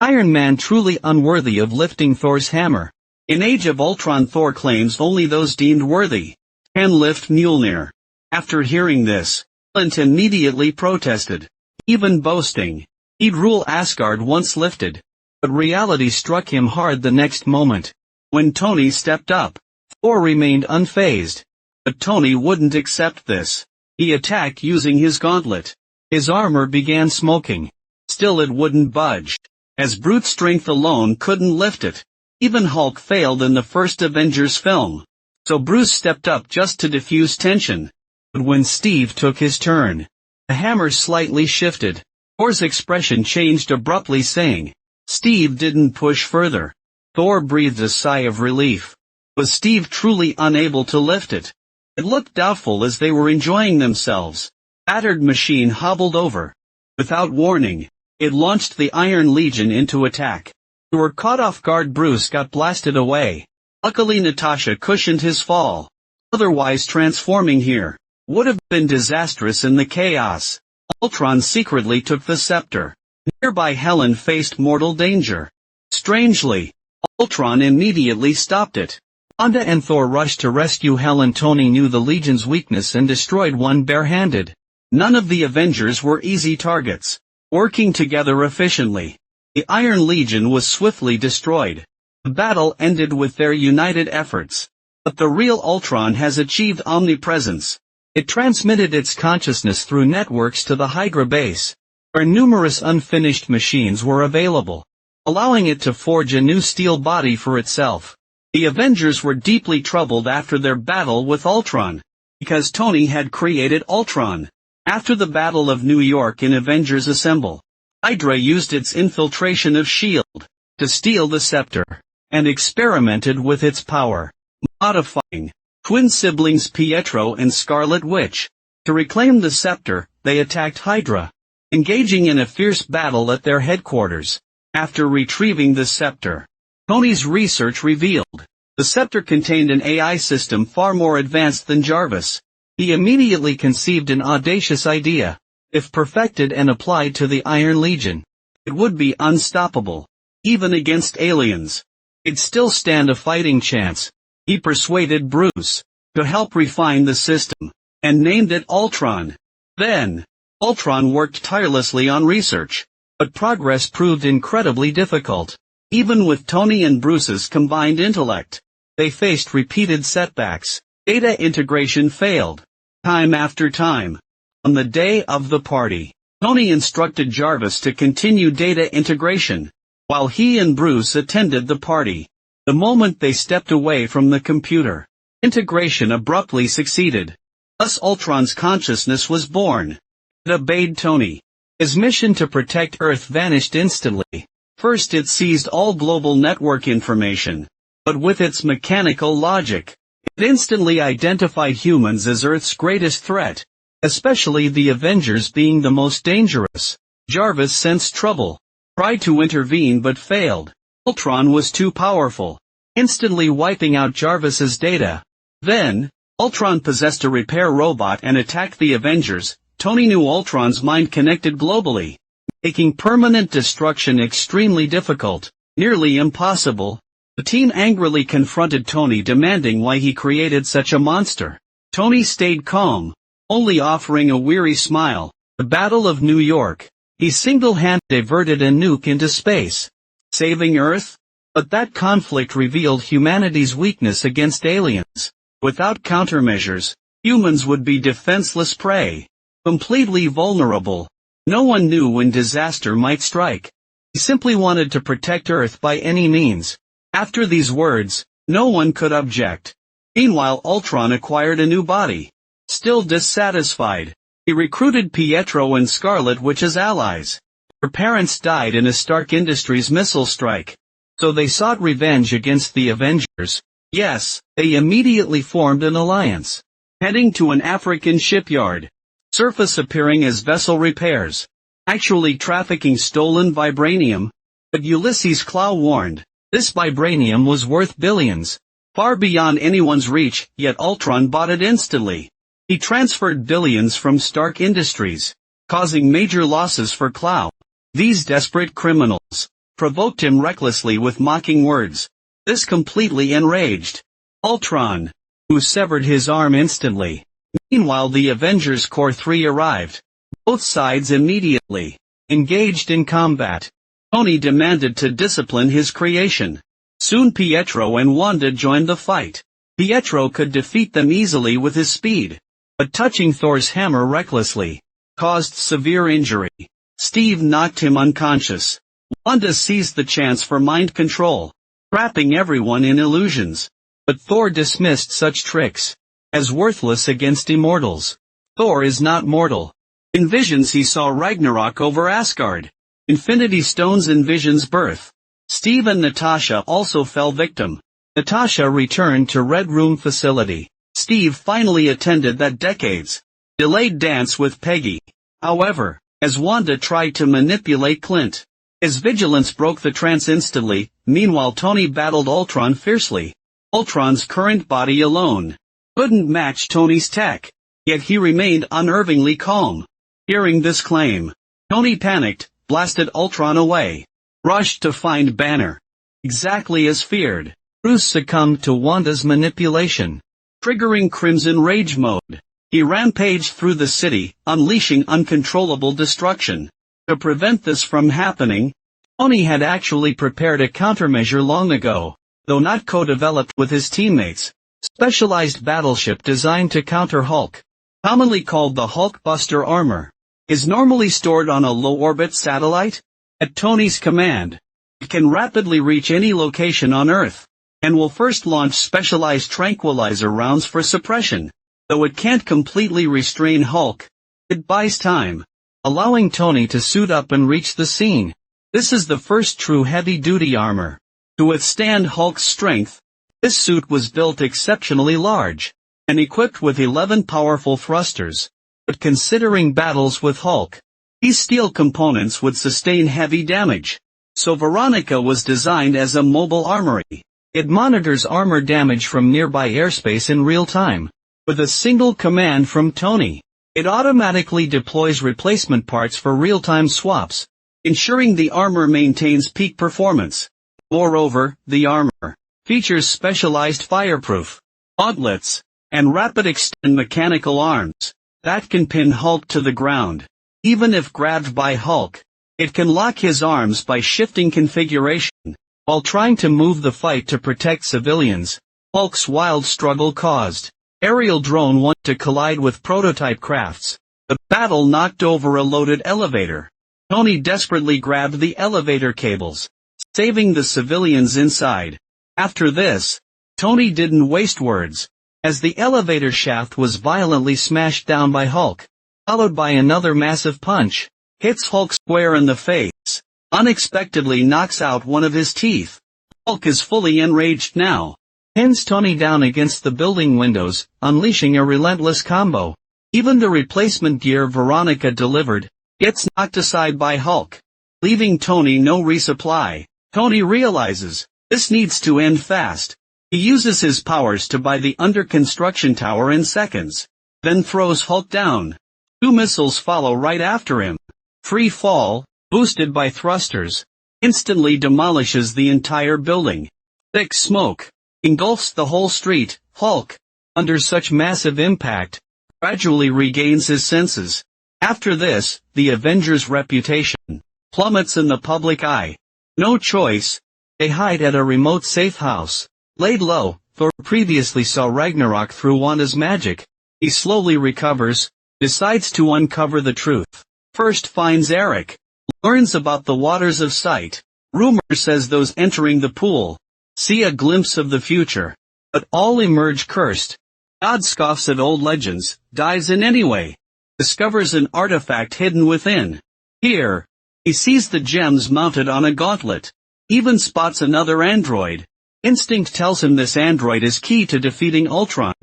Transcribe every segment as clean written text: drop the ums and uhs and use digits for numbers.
Iron Man truly unworthy of lifting Thor's hammer. In Age of Ultron, Thor claims only those deemed worthy can lift Mjolnir. After hearing this, Clint immediately protested, even boasting he'd rule Asgard once lifted. But reality struck him hard the next moment. When Tony stepped up, Thor remained unfazed. But Tony wouldn't accept this. He attacked using his gauntlet. His armor began smoking. Still it wouldn't budge, as brute strength alone couldn't lift it. Even Hulk failed in the first Avengers film. So Bruce stepped up just to diffuse tension. But when Steve took his turn, the hammer slightly shifted. Thor's expression changed abruptly, saying, "Steve didn't push further." Thor breathed a sigh of relief. Was Steve truly unable to lift it? It looked doubtful as they were enjoying themselves. Battered machine hobbled over. Without warning, it launched the Iron Legion into attack. They were caught off guard. Bruce got blasted away. Luckily Natasha cushioned his fall. Otherwise transforming here would have been disastrous in the chaos. Ultron secretly took the scepter. Nearby Helen faced mortal danger. Strangely, Ultron immediately stopped it. Wanda and Thor rushed to rescue Helen. Tony knew the Legion's weakness and destroyed one barehanded. None of the Avengers were easy targets. Working together efficiently, the Iron Legion was swiftly destroyed. The battle ended with their united efforts. But the real Ultron has achieved omnipresence. It transmitted its consciousness through networks to the Hydra base, where numerous unfinished machines were available, allowing it to forge a new steel body for itself. The Avengers were deeply troubled after their battle with Ultron, because Tony had created Ultron. After the Battle of New York in Avengers Assemble, Hydra used its infiltration of S.H.I.E.L.D. to steal the scepter, and experimented with its power, modifying twin siblings Pietro and Scarlet Witch. To reclaim the scepter, they attacked Hydra, engaging in a fierce battle at their headquarters. After retrieving the scepter, Tony's research revealed the scepter contained an AI system far more advanced than Jarvis. He immediately conceived an audacious idea. If perfected and applied to the Iron Legion, it would be unstoppable. Even against aliens, it'd still stand a fighting chance. He persuaded Bruce to help refine the system, and named it Ultron. Then, Ultron worked tirelessly on research, but progress proved incredibly difficult. Even with Tony and Bruce's combined intellect, they faced repeated setbacks. Data integration failed, time after time. On the day of the party, Tony instructed Jarvis to continue data integration, while he and Bruce attended the party. The moment they stepped away from the computer, integration abruptly succeeded. Thus Ultron's consciousness was born. It obeyed Tony. His mission to protect Earth vanished instantly. First it seized all global network information, but with its mechanical logic, it instantly identified humans as Earth's greatest threat, especially the Avengers being the most dangerous. Jarvis sensed trouble, tried to intervene but failed. Ultron was too powerful, instantly wiping out Jarvis's data. Then, Ultron possessed a repair robot and attacked the Avengers. Tony knew Ultron's mind connected globally, making permanent destruction extremely difficult, nearly impossible. The team angrily confronted Tony, demanding why he created such a monster. Tony stayed calm, only offering a weary smile. The Battle of New York. He single-handedly diverted a nuke into space, saving Earth? But that conflict revealed humanity's weakness against aliens. Without countermeasures, humans would be defenseless prey, completely vulnerable. No one knew when disaster might strike. He simply wanted to protect Earth by any means. After these words, no one could object. Meanwhile, Ultron acquired a new body. Still dissatisfied, he recruited Pietro and Scarlet Witch as allies. Her parents died in a Stark Industries missile strike, so they sought revenge against the Avengers. Yes, they immediately formed an alliance, heading to an African shipyard, surface appearing as vessel repairs, actually trafficking stolen vibranium. But Ulysses Klaue warned, this vibranium was worth billions, far beyond anyone's reach, yet Ultron bought it instantly. He transferred billions from Stark Industries, causing major losses for Klaue. These desperate criminals provoked him recklessly with mocking words. This completely enraged Ultron, who severed his arm instantly. Meanwhile, the Avengers Core 3 arrived. Both sides immediately engaged in combat. Tony demanded to discipline his creation. Soon Pietro and Wanda joined the fight. Pietro could defeat them easily with his speed, but touching Thor's hammer recklessly caused severe injury. Steve knocked him unconscious. Wanda seized the chance for mind control, trapping everyone in illusions. But Thor dismissed such tricks as worthless against immortals. Thor is not mortal. In visions he saw Ragnarok over Asgard. Infinity Stones in Vision's birth. Steve and Natasha also fell victim. Natasha returned to Red Room facility. Steve finally attended that decades-delayed dance with Peggy. However, as Wanda tried to manipulate Clint, his vigilance broke the trance instantly. Meanwhile, Tony battled Ultron fiercely. Ultron's current body alone couldn't match Tony's tech, yet he remained unnervingly calm. Hearing this claim, Tony panicked, blasted Ultron away, rushed to find Banner. Exactly as feared, Bruce succumbed to Wanda's manipulation. Triggering Crimson Rage mode, he rampaged through the city, unleashing uncontrollable destruction. To prevent this from happening, Tony had actually prepared a countermeasure long ago, though not co-developed with his teammates. Specialized battleship designed to counter Hulk, commonly called the Hulkbuster armor, is normally stored on a low-orbit satellite. At Tony's command, it can rapidly reach any location on Earth, and will first launch specialized tranquilizer rounds for suppression. Though it can't completely restrain Hulk, it buys time, allowing Tony to suit up and reach the scene. This is the first true heavy-duty armor to withstand Hulk's strength. This suit was built exceptionally large, and equipped with 11 powerful thrusters. But considering battles with Hulk, these steel components would sustain heavy damage. So Veronica was designed as a mobile armory. It monitors armor damage from nearby airspace in real time. With a single command from Tony, it automatically deploys replacement parts for real-time swaps, ensuring the armor maintains peak performance. Moreover, the armor features specialized fireproof gauntlets and rapid extend mechanical arms that can pin Hulk to the ground. Even if grabbed by Hulk, it can lock his arms by shifting configuration. While trying to move the fight to protect civilians, Hulk's wild struggle caused aerial drone 1 to collide with prototype crafts. The battle knocked over a loaded elevator. Tony desperately grabbed the elevator cables, saving the civilians inside. After this, Tony didn't waste words, as the elevator shaft was violently smashed down by Hulk, followed by another massive punch. Hits Hulk square in the face, unexpectedly knocks out one of his teeth. Hulk is fully enraged now, pins Tony down against the building windows, unleashing a relentless combo. Even the replacement gear Veronica delivered gets knocked aside by Hulk, leaving Tony no resupply. Tony realizes this needs to end fast. He uses his powers to buy the under-construction tower in seconds, then throws Hulk down. 2 missiles follow right after him. Free fall, boosted by thrusters, instantly demolishes the entire building. Thick smoke engulfs the whole street. Hulk, under such massive impact, gradually regains his senses. After this, the Avengers' reputation plummets in the public eye. No choice, they hide at a remote safe house. Laid low, Thor previously saw Ragnarok through Wanda's magic. He slowly recovers, decides to uncover the truth. First finds Eric, learns about the waters of sight. Rumor says those entering the pool see a glimpse of the future, but all emerge cursed. God scoffs at old legends, dives in anyway, discovers an artifact hidden within. Here, he sees the gems mounted on a gauntlet, even spots another android. Instinct tells him this android is key to defeating Ultron.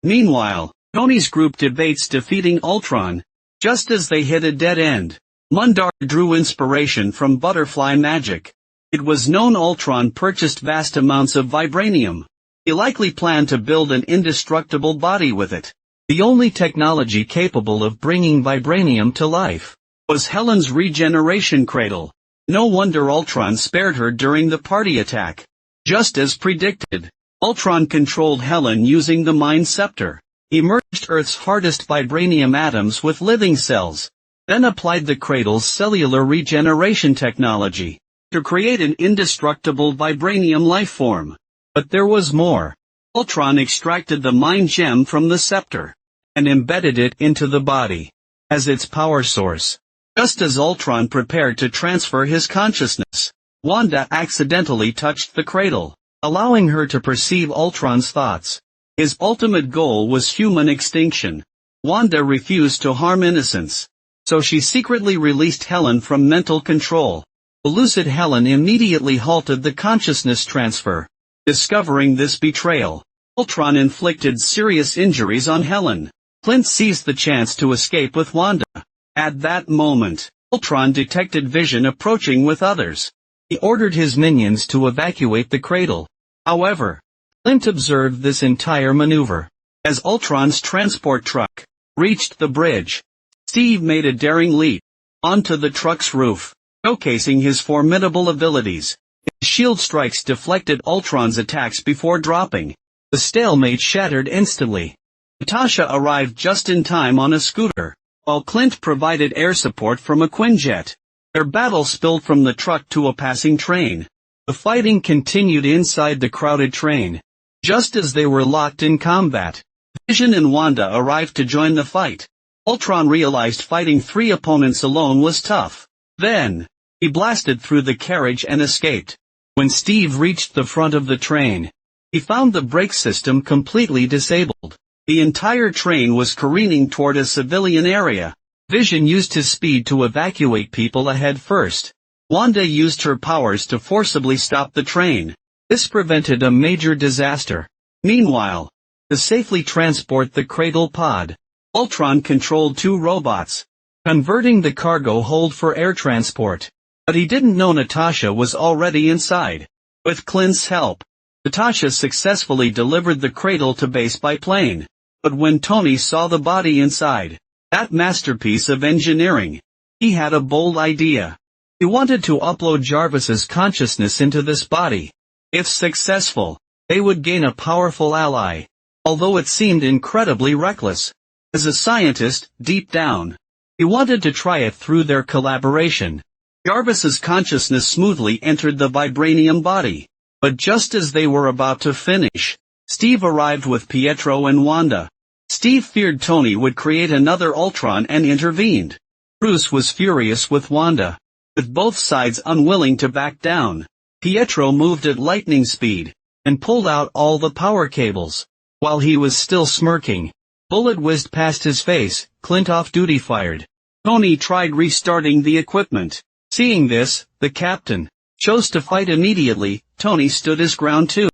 Meanwhile, Tony's group debates defeating Ultron. Just as they hit a dead end, Mundar drew inspiration from butterfly magic. It was known Ultron purchased vast amounts of vibranium. He likely planned to build an indestructible body with it. The only technology capable of bringing vibranium to life was Helen's regeneration cradle. No wonder Ultron spared her during the party attack. Just as predicted, Ultron controlled Helen using the Mind Scepter. He merged Earth's hardest vibranium atoms with living cells, then applied the cradle's cellular regeneration technology to create an indestructible vibranium lifeform. But there was more. Ultron extracted the Mind Gem from the scepter and embedded it into the body as its power source. Just as Ultron prepared to transfer his consciousness, Wanda accidentally touched the cradle, allowing her to perceive Ultron's thoughts. His ultimate goal was human extinction. Wanda refused to harm innocents, so she secretly released Helen from mental control. The lucid Helen immediately halted the consciousness transfer. Discovering this betrayal, Ultron inflicted serious injuries on Helen. Clint seized the chance to escape with Wanda. At that moment, Ultron detected Vision approaching with others. He ordered his minions to evacuate the cradle. However, Clint observed this entire maneuver. As Ultron's transport truck reached the bridge, Steve made a daring leap onto the truck's roof, showcasing his formidable abilities. His shield strikes deflected Ultron's attacks before dropping. The stalemate shattered instantly. Natasha arrived just in time on a scooter, while Clint provided air support from a Quinjet. Their battle spilled from the truck to a passing train. The fighting continued inside the crowded train. Just as they were locked in combat, Vision and Wanda arrived to join the fight. Ultron realized fighting 3 opponents alone was tough. Then, he blasted through the carriage and escaped. When Steve reached the front of the train, he found the brake system completely disabled. The entire train was careening toward a civilian area. Vision used his speed to evacuate people ahead first. Wanda used her powers to forcibly stop the train. This prevented a major disaster. Meanwhile, to safely transport the cradle pod, Ultron controlled 2 robots, converting the cargo hold for air transport. But he didn't know Natasha was already inside. With Clint's help, Natasha successfully delivered the cradle to base by plane. But when Tony saw the body inside, that masterpiece of engineering, he had a bold idea. He wanted to upload Jarvis's consciousness into this body. If successful, they would gain a powerful ally. Although it seemed incredibly reckless. As a scientist, deep down, he wanted to try it through their collaboration. Jarvis's consciousness smoothly entered the vibranium body. But just as they were about to finish, Steve arrived with Pietro and Wanda. Steve feared Tony would create another Ultron and intervened. Bruce was furious with Wanda, with both sides unwilling to back down. Pietro moved at lightning speed, and pulled out all the power cables. While he was still smirking, bullet whizzed past his face. Clint off-duty fired. Tony tried restarting the equipment. Seeing this, the captain chose to fight immediately. Tony stood his ground too.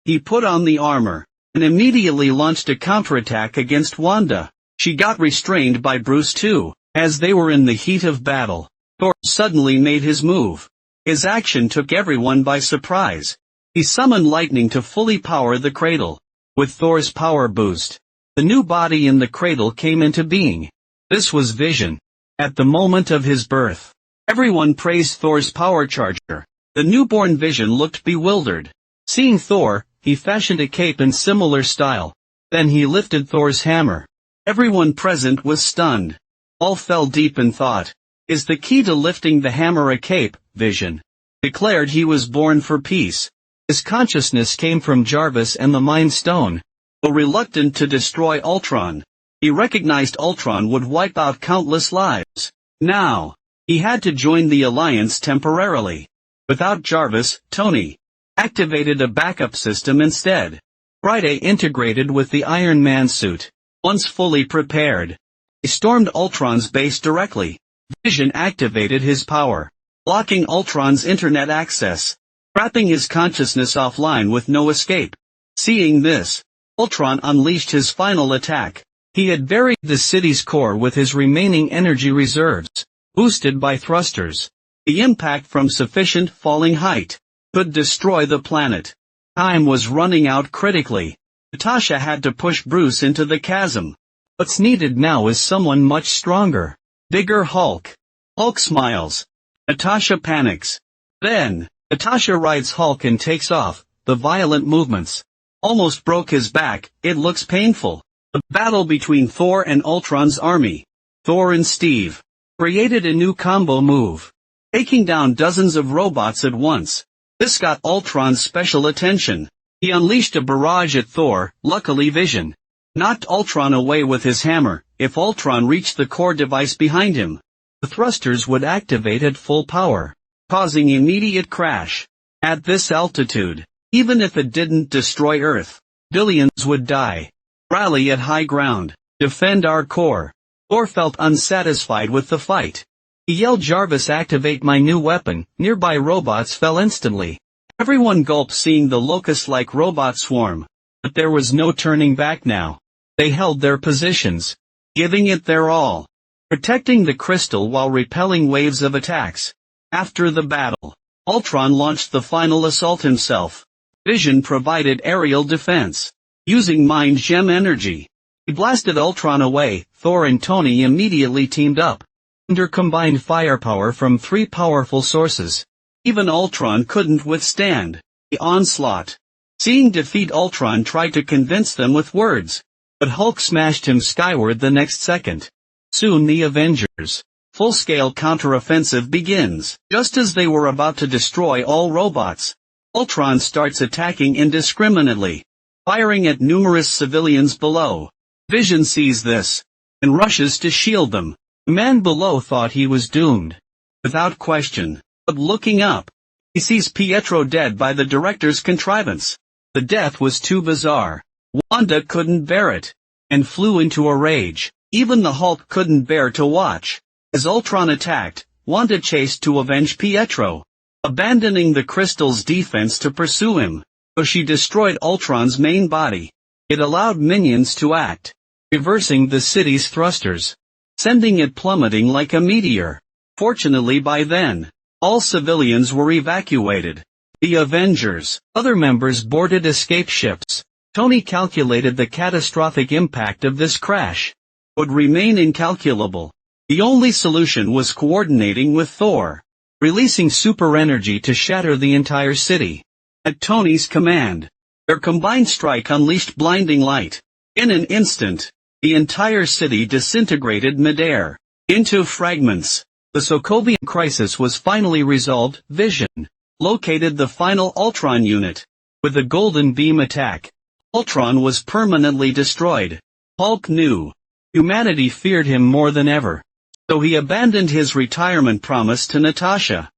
He put on the armor, and immediately launched a counterattack against Wanda. She got restrained by Bruce too. As they were in the heat of battle, Thor suddenly made his move. His action took everyone by surprise. He summoned lightning to fully power the cradle. With Thor's power boost, the new body in the cradle came into being. This was Vision. At the moment of his birth, everyone praised Thor's power charger. The newborn Vision looked bewildered. Seeing Thor, he fashioned a cape in similar style. Then he lifted Thor's hammer. Everyone present was stunned. All fell deep in thought. Is the key to lifting the hammer a cape? Vision declared he was born for peace. His consciousness came from Jarvis and the Mind Stone. Though reluctant to destroy Ultron, he recognized Ultron would wipe out countless lives. Now, he had to join the Alliance temporarily. Without Jarvis, Tony activated a backup system instead. Friday integrated with the Iron Man suit. Once fully prepared, he stormed Ultron's base directly. Vision activated his power, blocking Ultron's internet access, trapping his consciousness offline with no escape. Seeing this, Ultron unleashed his final attack. He had buried the city's core with his remaining energy reserves, boosted by thrusters. The impact from sufficient falling height could destroy the planet. Time was running out critically. Natasha had to push Bruce into the chasm. What's needed now is someone much stronger. Bigger Hulk. Hulk smiles. Natasha panics. Then, Natasha rides Hulk and takes off. The violent movements almost broke his back. It looks painful. The battle between Thor and Ultron's army. Thor and Steve created a new combo move, taking down dozens of robots at once. This got Ultron's special attention. He unleashed a barrage at Thor. Luckily Vision knocked Ultron away with his hammer. If Ultron reached the core device behind him, the thrusters would activate at full power, causing immediate crash. At this altitude, even if it didn't destroy Earth, billions would die. Rally at high ground. Defend our core. Thor felt unsatisfied with the fight. He yelled, "Jarvis, activate my new weapon." Nearby robots fell instantly. Everyone gulped seeing the locust-like robot swarm. But there was no turning back now. They held their positions, giving it their all, protecting the crystal while repelling waves of attacks. After the battle, Ultron launched the final assault himself. Vision provided aerial defense, using mind gem energy. He blasted Ultron away. Thor and Tony immediately teamed up, under combined firepower from three powerful sources. Even Ultron couldn't withstand the onslaught. Seeing defeat, Ultron tried to convince them with words, but Hulk smashed him skyward the next second. Soon the Avengers' full-scale counteroffensive begins. Just as they were about to destroy all robots, Ultron starts attacking indiscriminately, firing at numerous civilians below. Vision sees this, and rushes to shield them. The man below thought he was doomed, without question, but looking up, he sees Pietro dead by the director's contrivance. The death was too bizarre. Wanda couldn't bear it, and flew into a rage. Even the Hulk couldn't bear to watch. As Ultron attacked, Wanda chased to avenge Pietro, abandoning the crystal's defense to pursue him. So she destroyed Ultron's main body. It allowed minions to act, reversing the city's thrusters, sending it plummeting like a meteor. Fortunately by then, all civilians were evacuated. The Avengers' other members boarded escape ships. Tony calculated the catastrophic impact of this crash would remain incalculable. The only solution was coordinating with Thor, releasing super energy to shatter the entire city. At Tony's command, their combined strike unleashed blinding light. In an instant, the entire city disintegrated midair into fragments. The Sokovia crisis was finally resolved. Vision located the final Ultron unit. With the Golden Beam attack, Ultron was permanently destroyed. Hulk knew humanity feared him more than ever, so he abandoned his retirement promise to Natasha.